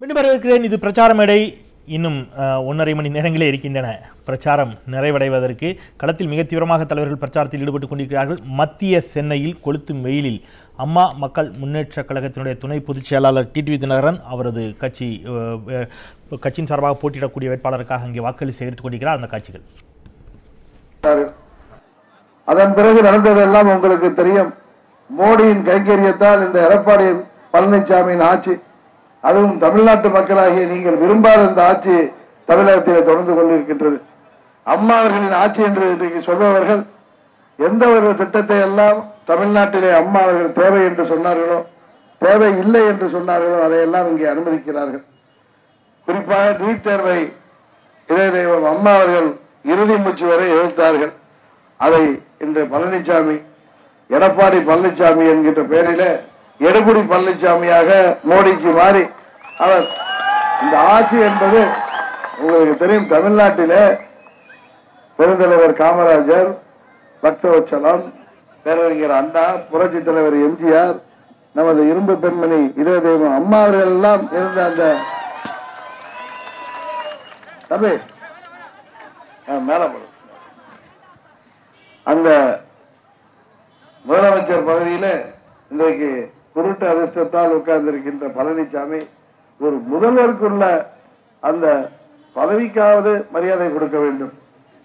மீண்டும் வரவேற்கிறேன். இது பிரச்சார மேடை. இன்னும் 1.5 மணி நேரங்களே இருக்கின்றன பிரச்சாரம் நிறைவடைவதற்கு. களத்தில் மிக தீவிரமாக தலைவர்கள் பிரச்சாரத்தில் ஈடுபட்டுக் கொண்டிருக்கிறார்கள். மத்திய சென்னையில் கொளுத்தும் வெயிலில் அம்மா மக்கள் முன்னேற்ற கழகத்தினுடைய துணை பொதுச் செயலாளர் டிடிவி தினகரன் அவரது கட்சியின் சார்பாக போட்டியிடக்கூடிய வேட்பாளருக்காக அங்கே வாக்களி சேகரித்துக் கொண்டிருக்கிறார். அந்த காட்சிகள். அதன் பிறகு நடந்ததெல்லாம் உங்களுக்கு தெரியும். மோடியின் கைங்கரியத்தால் இந்த எடப்பாடி பழனிசாமியின் ஆட்சி, அதுவும் தமிழ்நாட்டு மக்களாகிய நீங்கள் விரும்பாத இந்த ஆட்சி தமிழகத்தில் தொடர்ந்து கொண்டிருக்கின்றது. அம்மா அவர்களின் ஆட்சி என்று இன்றைக்கு சொல்பவர்கள் எந்த ஒரு திட்டத்தை எல்லாம் தமிழ்நாட்டிலே அம்மா அவர்கள் தேவை என்று சொன்னார்களோ, தேவை இல்லை என்று சொன்னார்களோ, அதையெல்லாம் இங்கே அனுமதிக்கிறார்கள். குறிப்பாக நீட் தேர்வை இதய தெய்வம் அம்மா அவர்கள் இறுதி மூச்சு வரை எதிர்த்தார்கள். அதை இன்று பழனிசாமி, எடப்பாடி பழனிசாமி என்கின்ற பெயரிலே எடுபுடி பழனிசாமியாக மோடிக்கு மாறி அவர் இந்த ஆட்சி என்பது உங்களுக்கு தெரியும். தமிழ்நாட்டிலே பெருந்தலைவர் காமராஜர், பக்தவச்சலம், பேரறிஞர் அண்ணா, புரட்சி தலைவர் எம்ஜிஆர், நமது இரும்பு பெண்மணி இதய தெய்வம் அம்மா அவர்கள் எல்லாம் இருந்த அந்த தம்பி மேல அந்த முதலமைச்சர் பதவியில இன்றைக்கு குருட்டு அதிர்ஷ்டத்தால் உட்கார்ந்திருக்கின்ற பழனிசாமி ஒரு முதல்வருக்குள்ள அந்த பதவிக்காவது மரியாதை கொடுக்க வேண்டும்.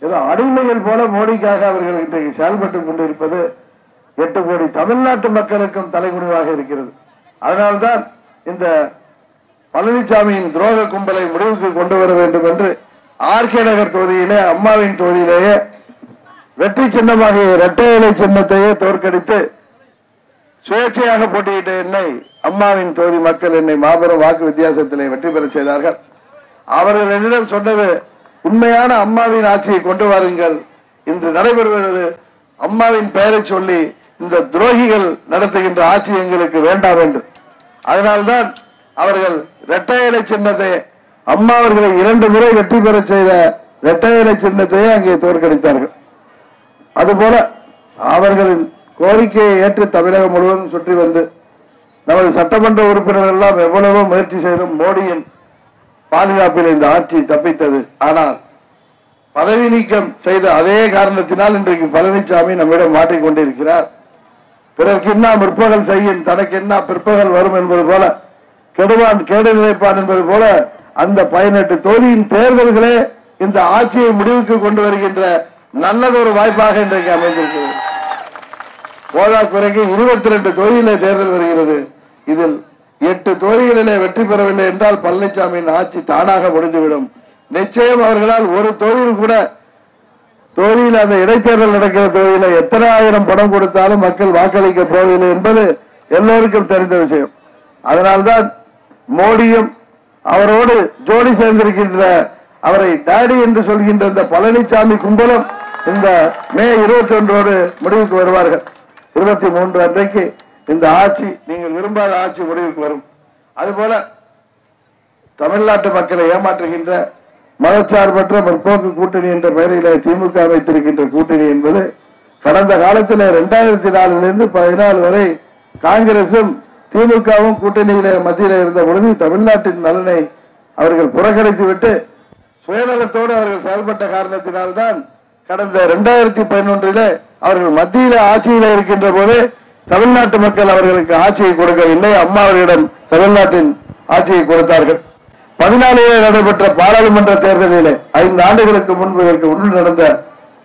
ஏதோ அடிமைகள் போல மோடிக்காக அவர்கள் இன்றைக்கு செயல்பட்டுக் கொண்டிருப்பது 8 கோடி தமிழ்நாட்டு மக்களுக்கும் தலைகுனிவாக இருக்கிறது. அதனால்தான் இந்த பழனிசாமியின் துரோக கும்பலை முடிவுக்கு கொண்டு வர வேண்டும் என்று ஆர்கே நகர் தொகுதியிலே, அம்மாவின் தொகுதியிலேயே வெற்றி சின்னமாக இரட்டை இலை சின்னத்தையே தோற்கடித்து சுயேட்சையாக போட்டியிட்ட என்னை அம்மாவின் தொகுதி மக்கள் என்னை மாபெரும் வாக்கு வித்தியாசத்திலே வெற்றி பெற செய்தார்கள். அவர்கள் என்னிடம் சொன்னது, உண்மையான அம்மாவின் ஆட்சியை கொண்டு வாருங்கள், இன்று நடைபெறுவது அம்மாவின் பெயரை சொல்லி இந்த துரோகிகள் நடத்துகின்ற ஆட்சி எங்களுக்கு வேண்டாம் என்று. அதனால்தான் அவர்கள் இரட்டை இலை சின்னத்தை, அம்மா அவர்களை 2 முறை வெற்றி பெற செய்த இரட்டை இலை சின்னத்தையே அங்கே தோற்கடித்தார்கள். அதுபோல அவர்களின் கோரிக்கையை ஏற்று தமிழகம் முழுவதும் சுற்றி வந்து நமது சட்டமன்ற உறுப்பினர்கள் எல்லாம் எவ்வளவோ முயற்சி செய்தும் மோடியின் பாதுகாப்பில் இந்த ஆட்சி தப்பித்தது. ஆனால் பதவி நீக்கம் செய்த அதே காரணத்தினால் இன்றைக்கு பழனிசாமி நம்மிடம் மாற்றிக்கொண்டிருக்கிறார். பிறருக்கு என்ன முற்பகல் செய்யும், தனக்கு என்ன பிற்பகல் வரும் என்பது போல, கெடுவான் கேடு நினைப்பான் என்பது போல அந்த 18 தொகுதியின் தேர்தல்களே இந்த ஆட்சியை முடிவுக்கு கொண்டு வருகின்ற நல்லதொரு வாய்ப்பாக இன்றைக்கு அமைந்திருக்கிறது. போதாக்குறைக்கு 22 தொகுதியிலே தேர்தல் வருகிறது. இதில் 8 தொகுதிகளிலே வெற்றி பெறவில்லை என்றால் பழனிசாமியின் ஆட்சி தானாக முடிந்துவிடும். நிச்சயம் அவர்களால் ஒரு தொகுதியில் கூட, தொகுதியில் அந்த இடைத்தேர்தல் நடக்கிற தொகுதியில் எத்தனை ஆயிரம் பணம் கொடுத்தாலும் மக்கள் வாக்களிக்க போவதில்லை என்பது எல்லோருக்கும் தெரிந்த விஷயம். அதனால்தான் மோடியும் அவரோடு ஜோடி சேர்ந்திருக்கின்ற, அவரை டாடி என்று சொல்கின்ற இந்த பழனிசாமி கும்பலும் இந்த மே 21 முடிவுக்கு வருவார்கள். 23 அன்றைக்கு இந்த ஆட்சி, நீங்கள் விரும்பாத ஆட்சி முடிவுக்கு வரும். அதுபோல தமிழ்நாட்டு மக்களை ஏமாற்றுகின்ற மதச்சார்பற்ற முற்போக்கு கூட்டணி என்ற பெயரில் திமுக அமைத்திருக்கின்ற கூட்டணி என்பது கடந்த காலத்தில் 2004 14 வரை காங்கிரசும் திமுகவும் கூட்டணியில மத்தியில் இருந்த பொழுது தமிழ்நாட்டின் நலனை அவர்கள் புறக்கணித்து விட்டு சுயநலத்தோடு அவர்கள் செயல்பட்ட காரணத்தினால்தான் கடந்த 2011 அவர்கள் மத்தியில ஆட்சியில் இருக்கின்ற போது தமிழ்நாட்டு மக்கள் அவர்களுக்கு ஆட்சியை கொடுக்கவில்லை. அம்மா அவர்களிடம் தமிழ்நாட்டின் ஆட்சியை கொடுத்தார்கள். 14 நடைபெற்ற பாராளுமன்ற தேர்தலிலே, 5 ஆண்டுகளுக்கு முன்பு இதற்கு முன்பு நடந்த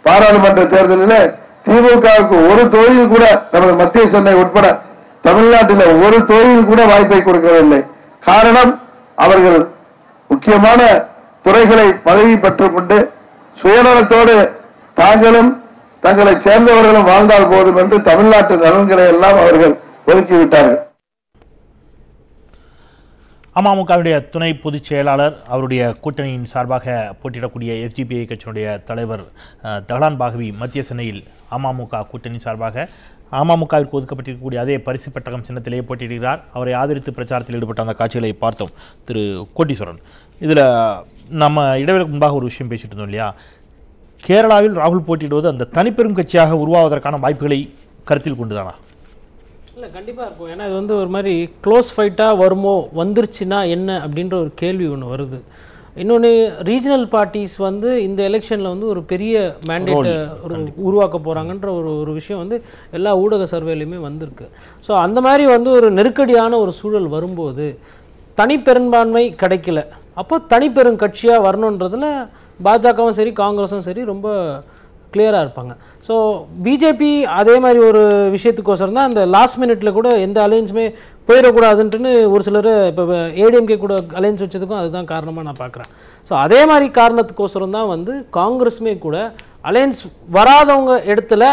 பாராளுமன்ற தேர்தலிலே திமுகவுக்கு ஒரு தொகுதியில் கூட, நமது மத்திய சென்னை உட்பட தமிழ்நாட்டில் ஒரு தொகுதியில் கூட வாய்ப்பை கொடுக்கவில்லை. காரணம், அவர்கள் முக்கியமான துறைகளை பதவி பெற்றுக் கொண்டு சுயநலத்தோடு தாங்களும் தங்களை சேர்ந்தவர்களும் வாழ்ந்தால் போதும் என்று தமிழ்நாட்டு நலன்களை எல்லாம் அவர்கள் ஒதுக்கிவிட்டார்கள். அமமுகவுடைய துணை பொதுச் செயலாளர், அவருடைய கூட்டணியின் சார்பாக போட்டியிடக்கூடிய எஸ்டிபிஐ கட்சியினுடைய தலைவர் தஹலான் பாகவி மத்திய சென்னையில் அமமுக கூட்டணி சார்பாக அமமுகவிற்கு ஒதுக்கப்பட்டிருக்கக்கூடிய அதே பரிசு பெட்டகம் சின்னத்திலேயே போட்டியிடுகிறார். அவரை ஆதரித்து பிரச்சாரத்தில் ஈடுபட்ட அந்த காட்சிகளை பார்த்தோம். திரு கோட்டீஸ்வரன், இதில் நம்ம இடைவெளிக்கு முன்பாக ஒரு விஷயம் பேசிட்டு இருந்தோம் இல்லையா? கேரளாவில் ராகுல் போட்டியிடுவது அந்த தனிப்பெரும் கட்சியாக உருவாவதற்கான வாய்ப்புகளை கருத்தில் கொண்டுதானா? இல்லை கண்டிப்பாக இருக்கும். ஏன்னா இது வந்து ஒரு மாதிரி க்ளோஸ் ஃபைட்டாக வருமோ, வந்துருச்சுன்னா என்ன அப்படின்ற ஒரு கேள்வி ஒன்று வருது. இன்னொன்று, ரீஜனல் பார்ட்டிஸ் வந்து இந்த எலெக்ஷனில் வந்து ஒரு பெரிய மேண்டேட்டை உருவாக்க போகிறாங்கன்ற ஒரு விஷயம் வந்து எல்லா ஊடக சர்வேலையுமே வந்திருக்கு. ஸோ அந்த மாதிரி வந்து ஒரு நெருக்கடியான ஒரு சூழல் வரும்போது தனிப்பெரும்பான்மை கிடைக்கல, அப்போ தனிப்பெரும் கட்சியாக வரணுன்றதுல பாஜகவும் சரி காங்கிரஸும் சரி ரொம்ப கிளியராக இருப்பாங்க. ஸோ பிஜேபி அதே மாதிரி ஒரு விஷயத்துக்கோசரம் தான் அந்த லாஸ்ட் மினிட்ல கூட எந்த அலையன்ஸுமே போயிடக்கூடாதுன்ட்டுன்னு ஒரு சிலர் இப்போ ஏடிஎம்கே கூட அலையன்ஸ் வச்சதுக்கும் அதுதான் காரணமாக நான் பார்க்குறேன். ஸோ அதே மாதிரி காரணத்துக்கோசரம் தான் வந்து காங்கிரஸுமே கூட அலையன்ஸ் வராதவங்க இடத்துல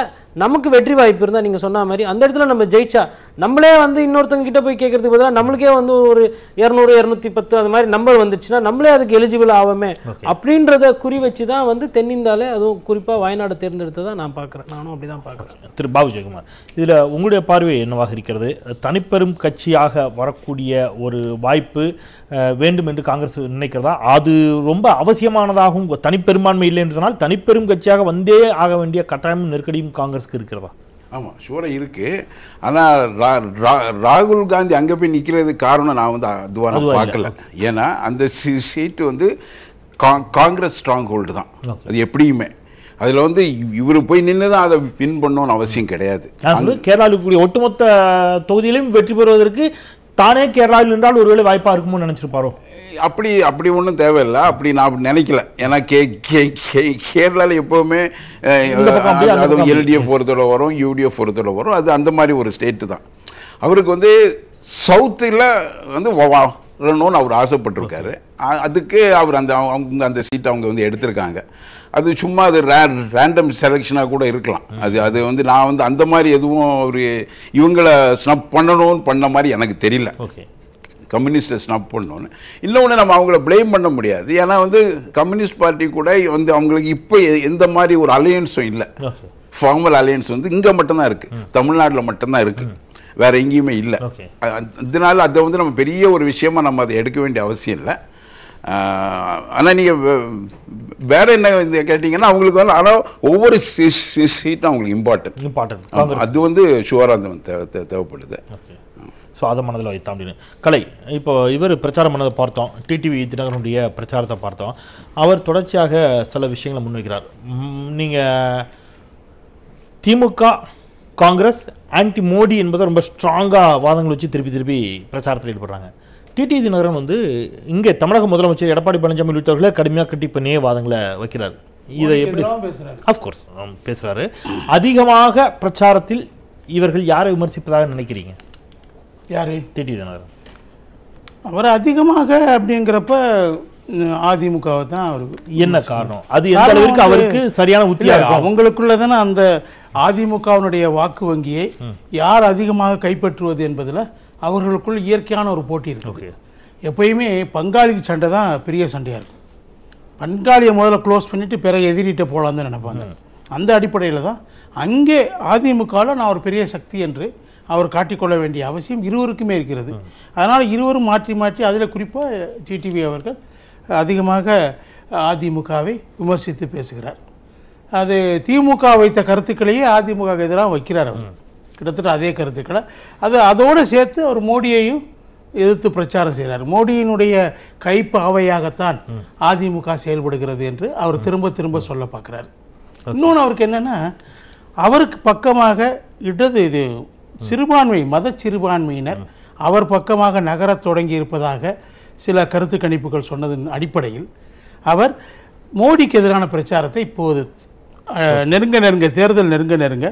நமக்கு வெற்றி வாய்ப்பு இருந்தால் நீங்கள் சொன்ன மாதிரி அந்த இடத்துல நம்ம ஜெயிச்சா நம்மளே வந்து இன்னொருத்தவங்க கிட்ட போய் கேட்கறதுக்கு பதிலாக நம்மளுக்கே வந்து ஒரு 200 210 அந்த மாதிரி நம்பர் வந்துச்சுன்னா நம்மளே அதுக்கு எலிஜிபிள் ஆகாமே அப்படின்றத குறி வச்சு தான் வந்து தென்னிந்தாலே அதுவும் குறிப்பாக வயநாடு தேர்ந்தெடுத்ததான் நான் பார்க்குறேன். நானும் அப்படி தான் பார்க்குறேன். திரு பாபு ஜெயக்குமார், இதில் உங்களுடைய பார்வை என்னவாக இருக்கிறது? தனிப்பெரும் கட்சியாக வரக்கூடிய ஒரு வாய்ப்பு வேண்டும் என்று காங்கிரஸ் நினைக்கிறதா? அது ரொம்ப அவசியமானதாகவும் தனிப்பெரும்பான்மை இல்லை என்று சொன்னால் தனிப்பெரும் கட்சியாக வந்தே ஆக வேண்டிய கட்டாயமும் நெருக்கடியும் காங்கிரஸுக்கு இருக்கிறதா? ஆமாம், ஷூராக இருக்குது. ஆனால் ராகுல் காந்தி அங்கே போய் நிற்கிறதுக்கு காரணம் நான் வந்து அதுவாக பார்க்கல. ஏன்னா அந்த சீட்டு வந்து காங்கிரஸ் ஸ்ட்ராங் ஹோல்டு தான். அது எப்படியுமே அதில் வந்து இவர் போய் நின்று தான் அதை வின் பண்ணணும்னு அவசியம் கிடையாது. கேரளாவில் கூடிய ஒட்டுமொத்த தொகுதியிலும் வெற்றி பெறுவதற்கு தானே கேரளாவில் நின்றால் ஒருவேளை வாய்ப்பாக இருக்குமோ நினைச்சிருப்பாரோ? அப்படி ஒன்றும் தேவையில்லை, அப்படி நான் நினைக்கல. ஏன்னா கேரளாவில் எப்போவுமே அது எல்டிஎஃப் ஒருத்தோட வரும், யூடிஎஃப் ஒருத்தோட வரும். அது அந்த மாதிரி ஒரு ஸ்டேட்டு தான். அவருக்கு வந்து சவுத்தில் வந்து வரணும்னு அவர் ஆசைப்பட்டிருக்காரு. அதுக்கு அவர் அந்த சீட்டை அவங்க வந்து எடுத்திருக்காங்க. அது சும்மா அது ரேண்டம் செலெக்ஷனாக கூட இருக்கலாம். அது வந்து நான் வந்து அந்த மாதிரி எதுவும் ஒரு இவங்களை ஸ்னப் பண்ணணும்னு பண்ண மாதிரி எனக்கு தெரியல. கம்யூனிஸ்ட்டை ஸ்னப் பண்ணோன்னு. இன்னொன்று நம்ம அவங்கள பிளேம் பண்ண முடியாது. ஏன்னா வந்து கம்யூனிஸ்ட் பார்ட்டி கூட வந்து அவங்களுக்கு இப்போ எந்த மாதிரி ஒரு அலையன்ஸும் இல்லை. ஃபார்மல் அலையன்ஸ் வந்து இங்கே மட்டும்தான் இருக்குது, தமிழ்நாட்டில் மட்டும்தான் இருக்குது, வேற எங்கேயுமே இல்லை. அதனால அதை வந்து நம்ம பெரிய ஒரு விஷயமா நம்ம அதை எடுக்க வேண்டிய அவசியம் இல்லை. ஆனால் நீங்கள் வேற என்ன கேட்டிங்கன்னா அவங்களுக்கு வந்து ஆனால் ஒவ்வொரு சீட்டும் அவங்களுக்கு இம்பார்ட்டன்ட். அது வந்து ஷுவராக தேவைப்படுது. ஸோ அதை மனதில் வைத்தான் அப்படின்னு. கலை, இப்போ இவர் பிரச்சாரம் பண்ணதை பார்த்தோம், டிடிவி தினகரனுடைய பிரச்சாரத்தை பார்த்தோம். அவர் தொடர்ச்சியாக சில விஷயங்களை முன்வைக்கிறார். நீங்கள் திமுக காங்கிரஸ் ஆன்டி மோடி என்பதை ரொம்ப ஸ்ட்ராங்காக வாதங்கள் வச்சு திருப்பி பிரச்சாரத்தில் ஈடுபடுறாங்க. டிடிவி தினகரன் வந்து இங்கே தமிழக முதலமைச்சர் எடப்பாடி பழனிசாமி உள்ளிட்டவர்களை கடுமையாக கட்டி பண்ணியே வாதங்களை வைக்கிறார். இதை எப்படி அஃப்கோர்ஸ் பேசுகிறாரு. அதிகமாக பிரச்சாரத்தில் இவர்கள் யாரை விமர்சிப்பதாக நினைக்கிறீங்க? யாரு? டிடிவி தினகரன். அவர் அதிகமாக அப்படிங்கிறப்ப அதிமுகவை தான் அவருக்கு. என்ன காரணம்? அது எந்த அளவுக்கு அவருக்கு சரியான உத்தியாக அவங்களுக்குள்ள தானே அந்த அதிமுகவினுடைய வாக்கு வங்கியை யார் அதிகமாக கைப்பற்றுவது என்பதில் அவர்களுக்குள் இயற்கையான ஒரு போட்டி இருக்கு. எப்பயுமே பங்காளி சண்டை தான் பெரிய சண்டையாக இருக்கும். பங்காளியை முதல்ல க்ளோஸ் பண்ணிட்டு பிறகு எதிரிட்டு போகலான்னு தான் நினைப்பாங்க. அந்த அடிப்படையில் தான் அங்கே அதிமுகவில் நான் ஒரு பெரிய சக்தி என்று அவர் காட்டிக்கொள்ள வேண்டிய அவசியம் இருவருக்குமே இருக்கிறது. அதனால் இருவரும் மாற்றி அதில் குறிப்பாக டிடிவி அவர்கள் அதிகமாக அதிமுகவை விமர்சித்து பேசுகிறார். அது திமுக வைத்த கருத்துக்களையே அதிமுக எதிராக வைக்கிறார். அவர் கிட்டத்தட்ட அதே கருத்துக்களை அதோடு சேர்த்து அவர் மோடியையும் எதிர்த்து பிரச்சாரம் செய்கிறார். மோடியினுடைய கைப்பாவையாகத்தான் அதிமுக செயல்படுகிறது என்று அவர் திரும்ப சொல்ல பார்க்குறாரு. இன்னொன்று அவருக்கு என்னென்னா, அவருக்கு பக்கமாக இது சிறுபான்மை மத சிறுபான்மையினர் அவர் பக்கமாக நகரத் தொடங்கி இருப்பதாக சில கருத்து கணிப்புகள் சொன்னதன் அடிப்படையில் அவர் மோடிக்கு எதிரான பிரச்சாரத்தை இப்போது நெருங்க தேர்தல் நெருங்க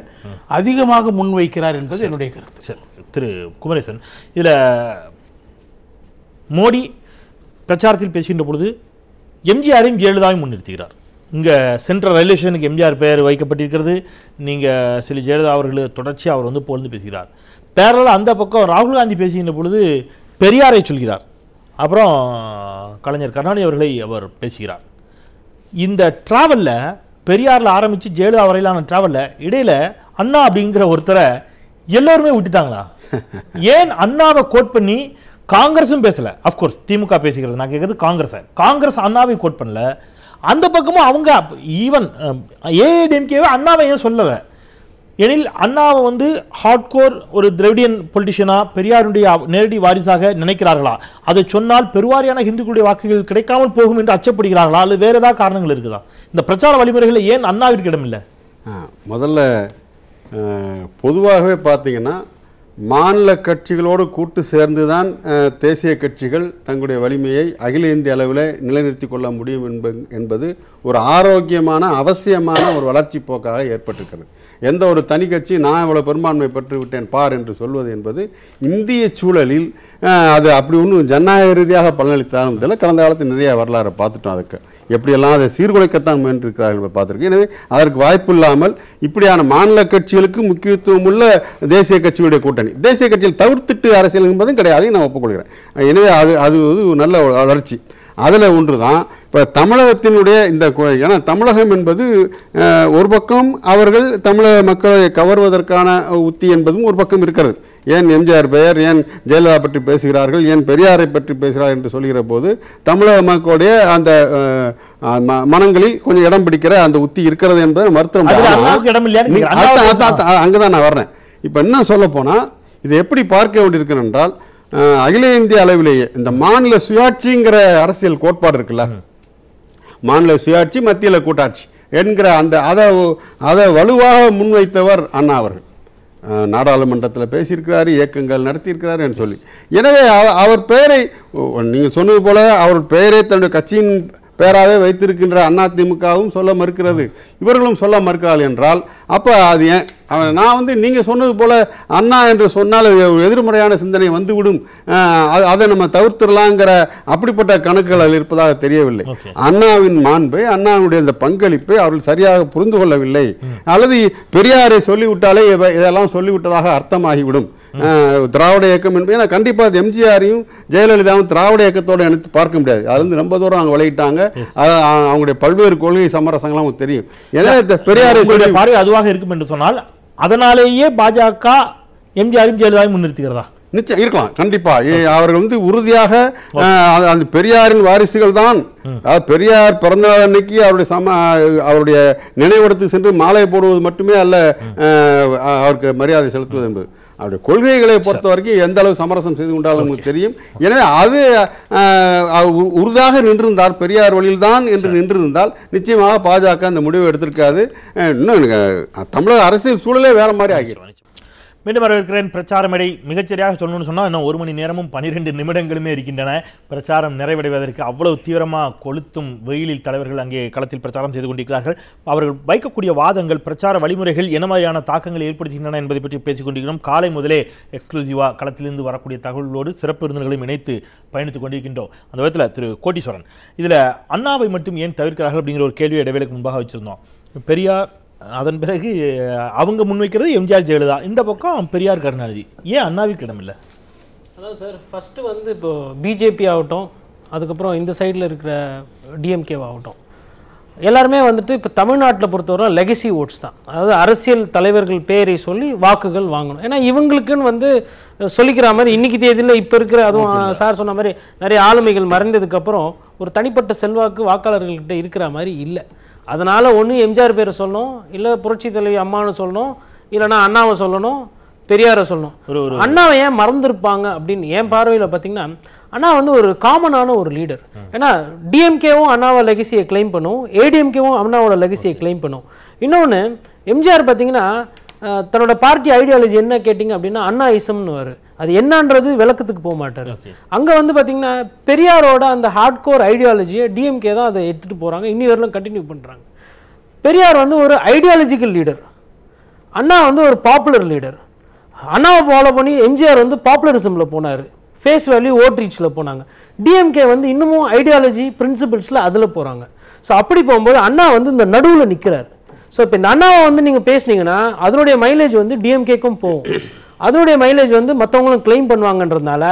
அதிகமாக முன்வைக்கிறார் என்பது என்னுடைய கருத்து. சரி, திரு குமரேசன், இதில் மோடி பிரச்சாரத்தில் பேசுகின்ற பொழுது எம்ஜிஆரையும் ஜெயலலிதாவையும் முன்னிறுத்துகிறார். இங்கே சென்ட்ரல் ரயில்வே ஸ்டேஷனுக்கு எம்ஜிஆர் பெயர் வைக்கப்பட்டிருக்கிறது. நீங்கள் சில ஜெயலலிதா அவர்கள் தொடர்ச்சியாக அவர் வந்து புகழ்ந்து பேசுகிறார். பேரலால் அந்த பக்கம் ராகுல் காந்தி பேசுகின்ற பொழுது பெரியாரை சொல்கிறார். அப்புறம் கலைஞர் கருணாநிதி அவர்களை அவர் பேசுகிறார். இந்த டிராவலில் பெரியாரில் ஆரம்பித்து ஜெயலலிதா வரையிலான டிராவலில் இடையில் அண்ணா அப்படிங்கிற ஒருத்தரை எல்லோருமே விட்டுட்டாங்களா? ஏன் அண்ணாவை கோட் பண்ணி காங்கிரஸும் பேசலை? அஃப்கோர்ஸ் திமுக பேசுகிறது, நான் கேட்குறது காங்கிரஸ் அண்ணாவை கோட் பண்ணல. அந்த பக்கமும் அவங்க ஈவன் ஏஐடிஎம்கேவை அண்ணாவை ஏன் சொல்லலை? எனில் அண்ணாவை வந்து ஹார்ட்கோர் ஒரு திராவிடியன் பொலிட்டிஷியனா பெரியாருடைய நேரடி வாரிசாக நினைக்கிறார்களா? அதை சொன்னால் பெருவாரியான இந்துக்களுடைய வாக்குகள் கிடைக்காமல் போகும் என்று அச்சப்படுகிறார்களா? அல்லது வேற ஏதாவது காரணங்கள் இருக்குதா? இந்த பிரச்சார வழிமுறைகளை ஏன் அண்ணாவிற்கு இடமில்லை? முதல்ல பொதுவாகவே பார்த்தீங்கன்னா மாநில கட்சிகளோடு கூட்டு சேர்ந்து தான் தேசிய கட்சிகள் தங்களுடைய வலிமையை அகில இந்திய அளவில் நிலைநிறுத்தி கொள்ள முடியும் என்பது ஒரு ஆரோக்கியமான அவசியமான ஒரு வளர்ச்சி போக்காக ஏற்பட்டிருக்கிறது. எந்த ஒரு தனி கட்சி நான் இவ்வளோ பெரும்பான்மை பெற்று விட்டேன் பார் என்று சொல்வது என்பது இந்திய சூழலில் அது அப்படி ஒன்றும் ஜனநாயக ரீதியாக பலனளித்தாலும் இதில் கடந்த காலத்தில் நிறைய வரலாறு பார்த்துட்டோம். அதுக்கு எப்படியெல்லாம் அதை சீர்குலைக்கத்தான் முயன்றிருக்கிறார்கள் பார்த்துருக்கேன். எனவே அதற்கு வாய்ப்பு இல்லாமல் இப்படியான மாநில கட்சிகளுக்கு முக்கியத்துவம் உள்ள தேசிய கட்சியுடைய கூட்டணி, தேசிய கட்சியில் தவிர்த்துட்டு அரசியல் என்பதும் கிடையாது, நான் ஒப்புக்கொள்கிறேன். எனவே அது ஒரு நல்ல வளர்ச்சி. அதில் ஒன்று தான் இப்போ தமிழகத்தினுடைய இந்த, ஏன்னா தமிழகம் என்பது ஒரு பக்கம் அவர்கள் தமிழக மக்களை கவர்வதற்கான உத்தி என்பதும் ஒரு பக்கம் இருக்கிறது. ஏன் எம்ஜிஆர் பெயர், ஏன் ஜெயலலிதா பற்றி பேசுகிறார்கள், ஏன் பெரியாரை பற்றி பேசுகிறார் என்று சொல்கிற போது தமிழக மக்களுடைய அந்த மனங்களில் கொஞ்சம் இடம் பிடிக்கிற அந்த உத்தி இருக்கிறது என்பதை மருத்துவம். அங்கதான் நான் வர்றேன். இப்போ என்ன சொல்ல போனா இதை எப்படி பார்க்க வேண்டியிருக்கிறேன் என்றால், அகில இந்திய அளவிலேயே இந்த மாநில சுயாட்சிங்கிற அரசியல் கோட்பாடு இருக்குல்ல, மாநில சுயாட்சி மத்தியில் கூட்டாட்சி என்கிற அந்த அதை வலுவாக முன்வைத்தவர் அண்ணா அவர்கள். நாடாளுமன்றத்தில் பேசியிருக்கிறார், இயக்கங்கள் நடத்தியிருக்கிறார் என்று சொல்லி. எனவே அவர் பெயரை நீங்கள் சொன்னது போல அவர் பெயரை தன்னுடைய கட்சியின் பேராகவே வைத்திருக்கின்ற அதிமுகவும் சொல்ல மறுக்கிறது, இவர்களும் சொல்ல மறுக்கிறார்கள் என்றால் அப்போ அது ஏன் நான் நீங்கள் சொன்னது போல அண்ணா என்று சொன்னால் எதிர்மறையான சிந்தனை வந்துவிடும், அதை நம்ம தவிர்த்துடலாங்கிற அப்படிப்பட்ட கணக்குகள் இருப்பதாக தெரியவில்லை. அண்ணாவின் மாண்பை, அண்ணாவுடைய இந்த பங்களிப்பை அவர்கள் சரியாக புரிந்து கொள்ளவில்லை. அல்லது பெரியாரை சொல்லிவிட்டாலே இதெல்லாம் சொல்லிவிட்டதாக அர்த்தமாகிவிடும். திராவிட இயக்கம் என்பது கண்டிப்பாக எம்ஜிஆரையும் ஜெயலலிதாவும் திராவிட இயக்கத்தோடு இணைத்து பார்க்க முடியாது. அது ரொம்ப தூரம் அவங்க விளையிட்டாங்க. அவங்களுடைய பல்வேறு கொள்கை சமரசங்களும் தெரியும். எனவே பெரியாரை பார்வை அதுவாக இருக்கும் என்று சொன்னால் அதனாலேயே பாஜக எம்ஜிஆரையும் ஜெயலலிதாவையும் முன்னிறுத்துகிறதா? நிச்சயம் இருக்கலாம், கண்டிப்பா. அவர்கள் உறுதியாக அந்த பெரியாரின் வாரிசுகள் தான். பெரியார் பிறந்த அன்னைக்கு அவருடைய நினைவிடத்துக்கு சென்று மாலை போடுவது மட்டுமே அல்ல அவருக்கு மரியாதை செலுத்துவது என்பது. அவருடைய கொள்கைகளை பொறுத்த வரைக்கும் எந்த அளவு சமரசம் செய்து கொண்டாலும் உங்களுக்கு தெரியும். எனவே அது உறுதியாக நின்றிருந்தால், பெரியார் வழியில் தான் என்று நின்றிருந்தால் நிச்சயமாக பாஜக அந்த முடிவை எடுத்திருக்காது. இன்னும் தமிழக அரசியல் சூழலே வேற மாதிரி ஆகிடும். மீண்டும் வரவேற்கிறேன். பிரச்சார மேடை மிகச்சரியாக சொல்லணும்னு சொன்னால் இன்னும் 1 மணி நேரமும் 12 நிமிடங்களுமே இருக்கின்றன. பிரச்சாரம் நிறைவடைவதற்கு அவ்வளவு தீவிரமாக கொளுத்தும் வெயிலில் தலைவர்கள் அங்கே களத்தில் பிரச்சாரம் செய்து கொண்டிருக்கிறார்கள். அவர்கள் வைக்கக்கூடிய வாதங்கள், பிரச்சார வழிமுறைகள் என்ன மாதிரியான தாக்கங்களை ஏற்படுத்துகின்றன என்பதை பற்றி பேசிக் கொண்டிருக்கிறோம். காலை முதலே எக்ஸ்க்ளூசிவாக களத்திலிருந்து வரக்கூடிய தகவல்களோடு சிறப்பு விருந்தினர்களையும் இணைத்து பயணித்துக் கொண்டிருக்கின்றோம். அந்த விதத்தில் திரு கோட்டீஸ்வரன், இதில் அண்ணாவை மட்டும் ஏன் தவிர்க்கிறார்கள் அப்படிங்கிற ஒரு கேள்வி இடைவேளைக்கு முன்பாக வச்சிருந்தோம். பெரியார், அதன் பிறகு அவங்க முன்வைக்கிறது எம்ஜிஆர் ஜெயலலிதா, இந்த பக்கம் பெரியார் கருணாநிதி, ஏன் அண்ணாவிற்கு இடமில்லை? அதான் சார், ஃபஸ்ட்டு இப்போ பிஜேபி ஆகட்டும், அதுக்கப்புறம் இந்த சைடில் இருக்கிற டிஎம்கேவாகட்டும், எல்லாருமே இப்போ தமிழ்நாட்டில் பொறுத்தவரை லெகசி ஓட்ஸ் தான். அதாவது அரசியல் தலைவர்கள் பேரை சொல்லி வாக்குகள் வாங்கணும். ஏன்னா இவங்களுக்குன்னு சொல்லிக்கிற மாதிரி இன்னைக்கு தேதியில் இப்போ இருக்கிற, அதுவும் சார் சொன்ன மாதிரி நிறைய ஆளுமைகள் மறைந்ததுக்கப்புறம் ஒரு தனிப்பட்ட செல்வாக்கு வாக்காளர்கள்கிட்ட இருக்கிற மாதிரி இல்லை. அதனால் ஒன்று எம்ஜிஆர் பேரை சொல்லணும், இல்லை புரட்சி தலைவி அம்மானு சொல்லணும், இல்லைனா அண்ணாவை சொல்லணும், பெரியாரை சொல்லணும். அண்ணாவை ஏன் மறந்துருப்பாங்க அப்படின்னு என் பார்வையில் பார்த்தீங்கன்னா, அண்ணா ஒரு காமனான ஒரு லீடர். ஏன்னா டிஎம்கேவும் அண்ணாவோட லெகசியை கிளைம் பண்ணும், ஏடிஎம்கேவும் அண்ணாவோட லெகசியை கிளைம் பண்ணும். இன்னொன்று எம்ஜிஆர் பார்த்தீங்கன்னா தன்னோட பார்ட்டி ஐடியாலஜி என்ன கேட்டிங்க அப்படின்னா அண்ணாயிசம்னு வரும். அது என்னன்றது விளக்கத்துக்கு போக மாட்டார். அங்கே பார்த்தீங்கன்னா பெரியாரோட அந்த ஹார்ட்கோர் ஐடியாலஜியை டிஎம்கே தான் அதை எடுத்துகிட்டு போகிறாங்க, இன்னி வரலும் கண்டினியூ பண்ணுறாங்க. பெரியார் ஒரு ஐடியாலஜிக்கல் லீடர், அண்ணா ஒரு பாப்புலர் லீடர். அண்ணாவை ஃபாலோ பண்ணி எம்ஜிஆர் பாப்புலரிசமில் போனார், ஃபேஸ் வேல்யூ ஓட் ரீச்சில் போனாங்க. டிஎம்கே இன்னமும் ஐடியாலஜி பிரின்சிபிள்ஸில் அதில் போகிறாங்க. ஸோ அப்படி போகும்போது அண்ணா இந்த நடுவில் நிற்கிறார். ஸோ இப்போ இந்த அண்ணாவை நீங்கள் பேசுனீங்கன்னா அதனுடைய மைலேஜ் டிஎம்கேக்கும் போகும், அதனுடைய மைலேஜ் மற்றவங்களும் கிளைம் பண்ணுவாங்கன்றதுனால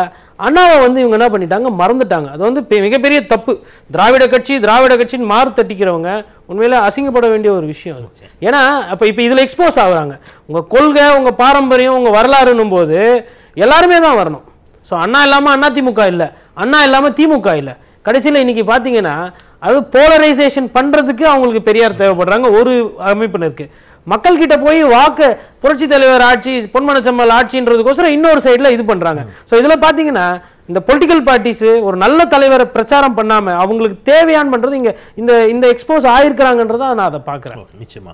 அண்ணாவை இவங்க என்ன பண்ணிட்டாங்க, மறந்துட்டாங்க. அது மிகப்பெரிய தப்பு. திராவிட கட்சின்னு மாறு தட்டிக்கிறவங்க உண்மையில அசிங்கப்பட வேண்டிய ஒரு விஷயம் அது. ஏன்னா அப்போ இப்போ இதில் எக்ஸ்போஸ் ஆகுறாங்க. உங்கள் கொள்கை, உங்கள் பாரம்பரியம், உங்கள் வரலாறுன்னும் போது எல்லாருமே தான் வரணும். ஸோ அண்ணா இல்லாமல் அதிமுக இல்லை, அண்ணா இல்லாமல் திமுக இல்லை. கடைசியில் இன்னைக்கு பார்த்தீங்கன்னா அது போலரைசேஷன் பண்ணுறதுக்கு அவங்களுக்கு பெரியார் தேவைப்படுறாங்க ஒரு அமைப்பினருக்கு. மக்கள் கிட்ட போய் வாக்கு புரட்சி தலைவர் ஆட்சி பொன்மனச்செம்மல் ஆட்சின்றதுக்கோசரம் இன்னொரு சைடுல இது பண்றாங்க. சோ இதுல பாத்தீங்கன்னா இந்த பொலிட்டிக்கல் பார்ட்டிஸ் ஒரு நல்ல தலைவரை பிரச்சாரம் பண்ணாம அவங்களுக்கு தேவையான பண்றது இங்க இந்த இந்த எக்ஸ்போஸ் ஆயிருக்கிறாங்கன்றத நான் அதை பார்க்கிறேன். நிச்சயமா.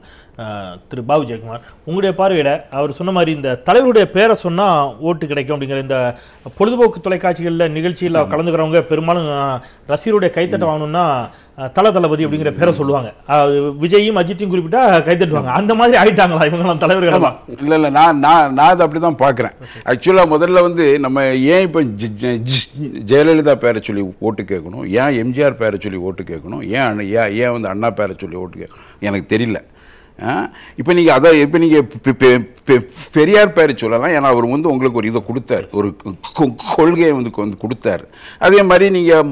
திரு பாபு ஜெயக்குமார், உங்களுடைய பார்வையில அவர் சொன்ன மாதிரி இந்த தலைவருடைய பேரை சொன்னா ஓட்டு கிடைக்கும் அப்படிங்கிற இந்த பொழுதுபோக்கு தொலைக்காட்சிகளில் நிகழ்ச்சியில் கலந்துக்கிறவங்க பெரும்பாலும் ரசிகருடைய கைத்தட்ட வாங்கணும்னா தளபதி அப்படிங்கிற பேரை சொல்லுவாங்க. விஜயும் அஜித்தையும் குறிப்பிட்டா கைத்தட்டுவாங்க. அந்த மாதிரி ஆயிட்டாங்களா இவங்கெல்லாம் தலைவர்கள்? இல்லை இல்லை, நான் அதை அப்படி தான் பார்க்குறேன். ஆக்சுவலாக முதல்ல வந்து நம்ம ஏன் இப்போ ஜெயலலிதா பேரை சொல்லி ஓட்டு கேட்கணும், ஏன் எம்ஜிஆர் பேரை சொல்லி ஓட்டு கேட்கணும், ஏன் வந்து அண்ணா பேரை சொல்லி ஓட்டு கேட்கணும் எனக்கு தெரியல. இப்போ நீங்கள் அதை இப்போ நீங்கள் பெரியார் பேரை சொல்லலாம், ஏன்னா அவர் வந்து உங்களுக்கு ஒரு இதை கொடுத்தார், ஒரு கொள்கையை வந்து கொடுத்தார். அதே மாதிரி நீங்கள்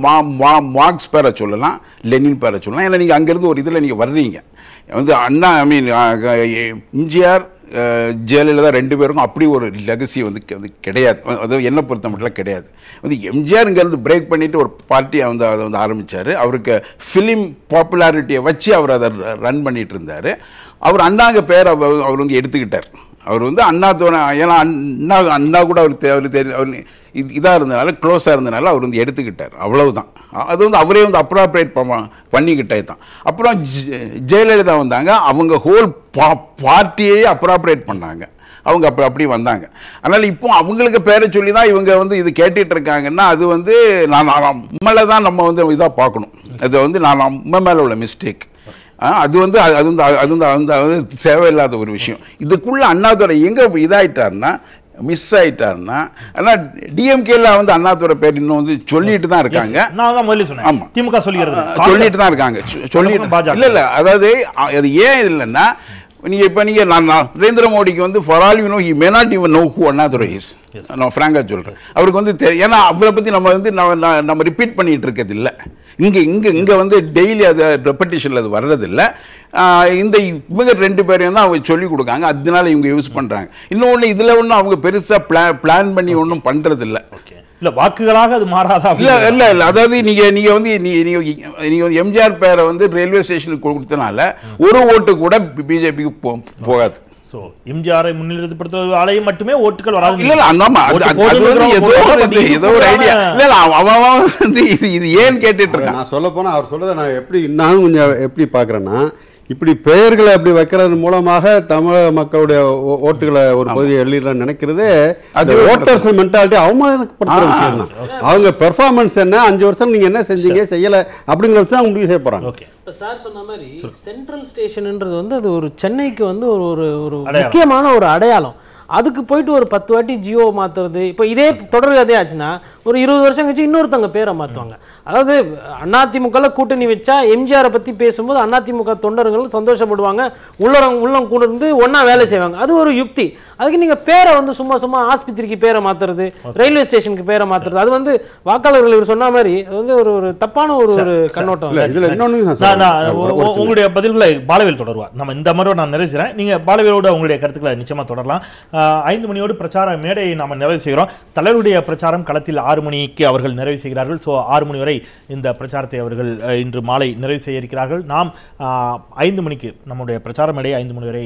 மார்க்ஸ் பேரை சொல்லலாம், லெனின் பேரை சொல்லலாம், ஏன்னா நீங்கள் அங்கேருந்து ஒரு இதில் நீங்கள் வர்றீங்க. வந்து அண்ணா எம்ஜிஆர் ஜெயலலிதா ரெண்டு பேருக்கும் அப்படி ஒரு லெகசி வந்து கிடையாது. அதாவது என்னை பொறுத்த மட்டும் கிடையாது. வந்து எம்ஜிஆர் இங்கேருந்து பிரேக் பண்ணிவிட்டு ஒரு பார்ட்டியை வந்து அதை வந்து ஆரம்பித்தார். அவருக்கு ஃபிலிம் பாப்புலாரிட்டியை வச்சு அவர் அதை ரன் பண்ணிகிட்டு இருந்தார். அவர் அண்ணாங்க பேர் அவர் வந்து எடுத்துக்கிட்டார். அவர் வந்து அண்ணாத்தோட, ஏன்னா அண்ணா கூட அவர் இதாக இருந்தனால, க்ளோஸாக இருந்தனால அவர் வந்து எடுத்துக்கிட்டார். அவ்வளவுதான். அது வந்து அவரே வந்து அப்ராப்ரேட் பண்ணிக்கிட்டே தான். அப்புறம் ஜெயலலிதா வந்தாங்க, அவங்க ஹோல் பார்ட்டியே அப்ராப்ரேட் பண்ணாங்க. அவங்க அப்படி வந்தாங்க. அதனால் இப்போ அவங்களுக்கு பேரை சொல்லி தான் இவங்க வந்து இது கேட்டுட்டு இருக்காங்கன்னா அது வந்து நம்மளை தான் நம்ம வந்து இதாக பார்க்கணும். அது வந்து நம்ம மேலே உள்ள மிஸ்டேக். அது வந்து தேவையில்லாத ஒரு விஷயம். இதுக்குள்ள அண்ணாதுரை எங்கே இதாயிட்டாருன்னா, மிஸ் ஆயிட்டாருன்னா, ஆனால் டிஎம்கேல வந்து அண்ணாதுரை பேர் இன்னும் வந்து சொல்லிட்டு தான் இருக்காங்க. ஆமா, திமுக சொல்லிட்டு தான் இருக்காங்க. சொல்லிட்டு இல்லை, அதாவது அது ஏன் இல்லைன்னா, நீங்கள் நான் நரேந்திர மோடிக்கு வந்து for all you know he may not even know who Annadurai is. நான் ஃப்ராங்காக சொல்கிறேன். அவருக்கு வந்து ஏன்னா அவரை பற்றி நம்ம வந்து நம்ம ரிப்பீட் பண்ணிகிட்டு இருக்கிறது இல்லை. இங்கே வந்து டெய்லி அது ரெப்படிஷனில் அது வர்றதில்லை. இந்த இவங்க ரெண்டு பேரையும் தான் அவங்க சொல்லிக் கொடுக்காங்க, அதனால இவங்க யூஸ் பண்ணுறாங்க. இன்னொன்று இதில் ஒன்றும் அவங்க பெருசாக பிளான் பண்ணி ஒன்றும் பண்ணுறதில்லை. இல்ல வாக்குகளாக அது மாறாதா? இல்ல அதாவது நீங்க வந்து நீங்க எம்ஜிஆர் பேரை வந்து ரயில்வே ஸ்டேஷனுக்கு கொடுத்தனால ஒரு ஓட்டு கூட பிஜேபிக்கு போகாது. சோ எம்ஜிஆரை முன்னிலைப்படுத்துவதாலே மட்டுமே ஓட்டுகள் வராது. இல்ல ஏதோ ஒரு ஐடியா. இல்ல அவன் வந்து இது ஏன் கேட்டுட்டு இருக்கான். நான் சொல்ல போனா அவர் சொல்றதை நான் நான் கொஞ்சம் எப்படி பாக்குறேன்னா, இப்படி பெயர்களை அப்படி வைக்கிறது மூலமாக தமிழக மக்களுடைய ஓட்டுகளை ஒரு பகுதியை எழுதிடலாம் நினைக்கிறது அது ஓட்டர்ஸ் மென்டாலிட்டி அவமானப்படுத்துற விஷயம் தான். அவங்க பெர்ஃபார்மன்ஸ் என்ன, 5 வருஷம் நீங்க என்ன செஞ்சீங்க செய்யல அப்படிங்கிற வச்சு அவங்க முடிவு செய்ய போறாங்க. இப்போ சார் சொன்ன மாதிரி சென்ட்ரல் ஸ்டேஷன்ன்றது வந்து அது ஒரு சென்னைக்கு வந்து ஒரு முக்கியமான ஒரு அடையாளம். அதுக்கு போயிட்டு ஒரு 10 வாட்டி ஜியோ மாத்துறது, இப்போ இதே தொடர் கதையே ஆச்சுன்னா ஒரு 20 வருஷம் கழிச்சு இன்னொருத்தவங்க பேரை மாற்றுவாங்க. அதாவது அதிமுக கூட்டணி வச்சா எம்ஜிஆரை பற்றி பேசும்போது அதிமுக தொண்டர்கள் சந்தோஷப்படுவாங்க, உள்ளம் கூட இருந்து ஒன்றா வேலை செய்வாங்க. அது ஒரு யுக்தி. அதுக்கு நீங்கள் பேரை வந்து சும்மா ஆஸ்பத்திரிக்கு பேரை மாற்றுறது, ரயில்வே ஸ்டேஷனுக்கு பேரை மாற்றுறது, அது வந்து வாக்காளர்கள் இவர் சொன்ன மாதிரி அது வந்து ஒரு தப்பான ஒரு கண்ணோட்டம். உங்களுடைய பதில்களை பாலவேல் தொடருவார். நம்ம இந்த மாதிரி நான் நிறைவு செய்கிறேன். நீங்கள் பாலவேலோட உங்களுடைய கருத்துக்களை நிச்சயமாக தொடரலாம். 5 மணியோடு பிரச்சார மேடையை நாம் நிறைவு செய்கிறோம். தலைவருடைய பிரச்சாரம் களத்தில் 6 மணிக்கு அவர்கள் நிறைவு செய்கிறார்கள். ஸோ 6 மணி வரை இந்த பிரச்சாரத்தை அவர்கள் இன்று மாலை நிறைவு செய்ய இருக்கிறார்கள். நாம் 5 மணிக்கு நம்முடைய பிரச்சார மேடையை 5 மணி வரை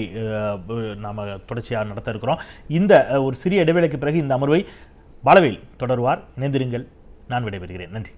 நாம் தொடர்ச்சியாக நடத்த இருக்கிறோம். இந்த ஒரு சிறிய இடைவேளைக்கு பிறகு இந்த அமர்வை பாலவேல் தொடருவார். இணைந்திருங்கள். நான் விடைபெறுகிறேன். நன்றி.